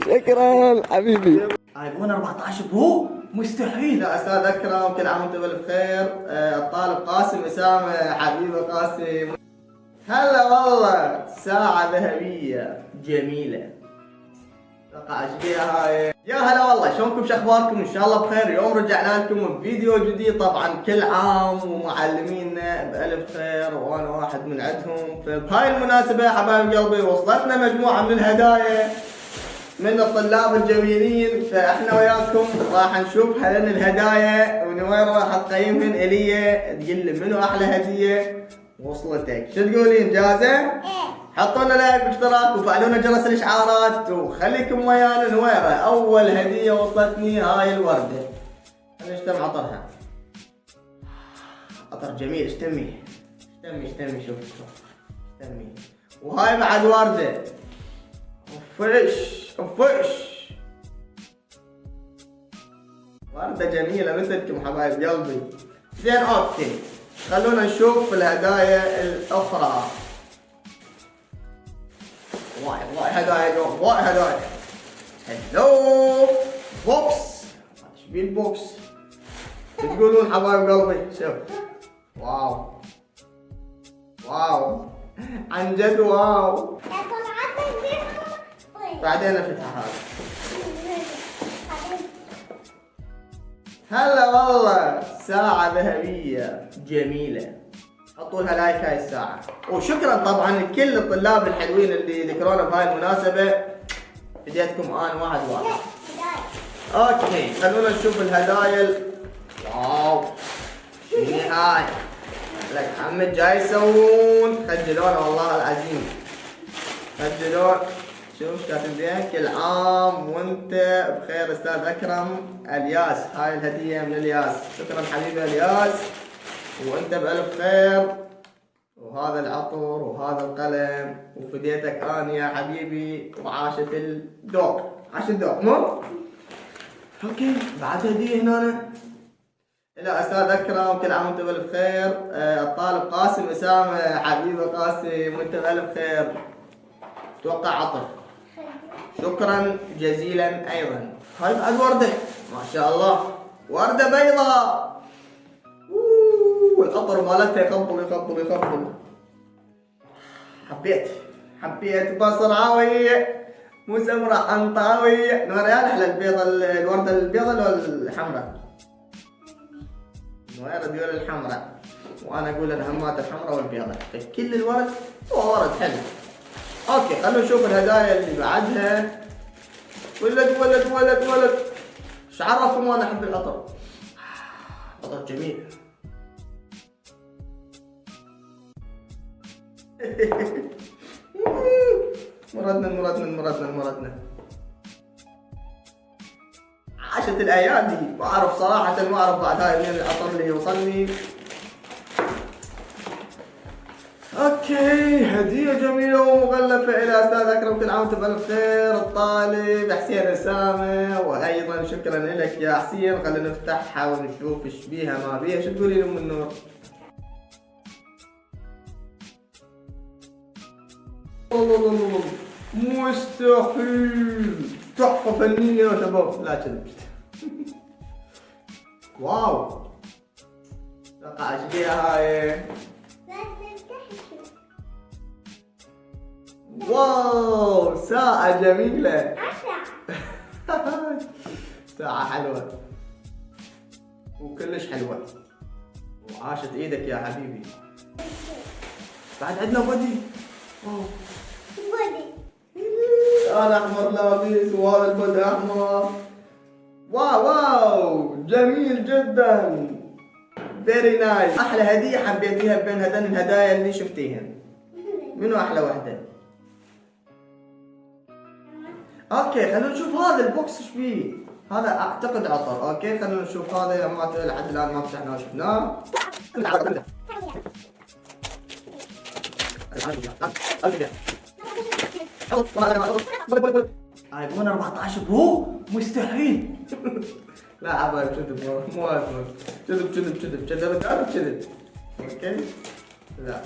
شكرا حبيبي. ايفون 14 برو مستحيل. لا استاذ اكرم، كل عام وانت بالف خير. الطالب قاسم اسامه، حبيبي قاسم. هلا والله، ساعة ذهبية جميلة. اتوقع ايش بيها هاي. يا هلا والله، شلونكم؟ شو اخباركم؟ ان شاء الله بخير. اليوم رجعنا لكم بفيديو جديد. طبعا كل عام ومعلمينا بألف خير وانا واحد من عندهم. فبهاي المناسبة حبايب قلبي وصلتنا مجموعة من الهدايا من الطلاب الجميلين. فاحنا وياكم راح نشوف هلن الهدايا ونويرة راح تقيمهن الي، تقول لي منو احلى هدية وصلتك. شو تقولين؟ جاهزة؟ ايه. حطوا لنا لايك واشتراك وفعلونا جرس الاشعارات وخليكم ويانا نويرة. اول هدية وصلتني هاي الوردة. خلينا نشتم عطرها. عطر جميل، اشتمي شوف اشتمي. وهاي بعد وردة. فش وردة جميلة مثلكم حبايب قلبي. زين اوكي، خلونا نشوف الهدايا الاخرى. وايد هدايا اليوم، وايد هدايا. هلو بوكس. ايش بيه البوكس؟ تقولون حبايب قلبي؟ شوف، واو عن جد واو. بعدين افتحها هذا. هلا والله، ساعة ذهبية جميلة. حطوا لها لايك هاي الساعة. وشكرا طبعا لكل الطلاب الحلوين اللي ذكرونا بهاي المناسبة. بديتكم انا واحد. اوكي، خلونا نشوف الهدايا. واو، شنو هاي؟ لك محمد جاي يسوون خجلونا والله العظيم. خجلون. شوف كاتب زين، كل عام وانت بخير استاذ اكرم. الياس، هاي الهدية من الياس. شكرا حبيبي الياس، وانت بألف خير. وهذا العطر وهذا القلم وفديتك انا يا حبيبي. وعاشت الذوق، عاش الذوق مو؟ اوكي، بعد هدية هنا الى استاذ اكرم، كل عام وانت بألف خير. الطالب قاسم اسامه، حبيبي قاسم وانت بألف خير. اتوقع عطر. شكرا جزيلا ايضا. هاي بعد وردة، ما شاء الله، وردة بيضاء. والعطر مالتها يخبل. حبيت بصراوية مو سمراء انطاوية. نور يا احلى البيضة، الوردة البيضة ولا الحمراء؟ نويرة ديول الحمراء، وانا اقول الهمات الحمراء والبيضة. كل الورد هو ورد حلو. اوكي، خلونا نشوف الهدايا اللي بعدها. ولد ايش عرفكم وانا احب العطر؟ عطر جميل. مرضنا. عاشت الايادي. ما اعرف صراحة، ما اعرف بعد هاي من العطر اللي يوصلني. اوكي، هدية جميلة ومغلفة الى استاذ اكرم، كل عام وانت بألف خير. الطالب حسين اسامة، وايضا شكرا لك يا حسين. خلينا نفتحها ونشوف ايش بيها ما بيها. شو تقولي لام النور؟ الله مستحيل، تحفة فنية يا شباب. لا كذبت. واو، اتوقع ايش بيها هاي. واو، ساعة جميلة. ساعة حلوة وكلش حلوة، وعاشت ايدك يا حبيبي. بعد عندنا بودي. انا احمر لابس وهذا البودي احمر. واو جميل جدا، فيري نايس. احلى هدية حبيتيها بين هذين الهدايا اللي شفتيهن؟ منو احلى وحدة؟ اوكي، خلينا نشوف هذا البوكس ايش فيه. هذا اعتقد عطر. اوكي، خلينا نشوف هذا ما لحد الان ما فتحناه وشفناه. ايفون 14 برو مستحيل. لا حبايب، كذب مو ايفون. كذب. اوكي، لا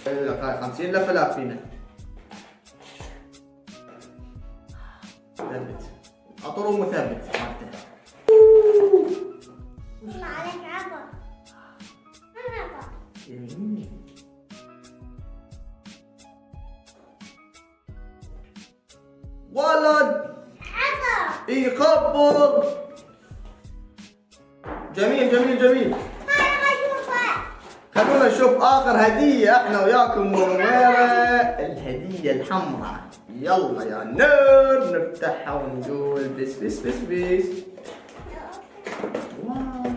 لك هاي 50 لفة لافينا. ثبت. عطر ومثبت مالته. ما عليك عبر. عبر. جميل. ولد عبر. يخبط. جميل جميل جميل. هاي غشوفة. خلونا نشوف اخر هدية احنا وياكم ونويرة، الهدية الحمراء. يلا يا نور نفتحها ونقول بس بس بس بس. واو.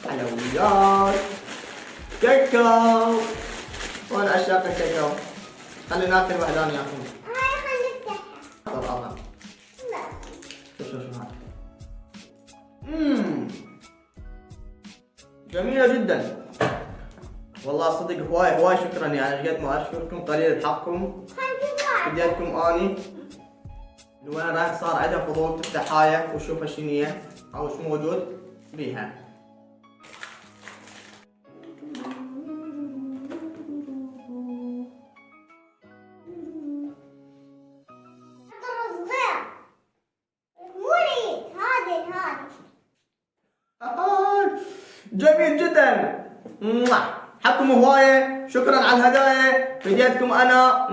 حلويات كاكاو. وانا اشتاق الكاكاو. خلينا ناكل وحدان ياكل. هاي خلي نفتحها. طبعا. لا. شوف شوف شوف هذا. جميلة جدا. والله صدق هواي شكرا، يعني قد ما اشكركم قليل بحقكم. بديتكم اني وين راح صار عندها فضول تفتح هاي وشوفها شنو هي او شو موجود بيها. جميل جدا. حبكم هواية، شكرا على الهدايا، بديتكم انا.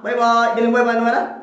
باي باي. قل باي باي نونا.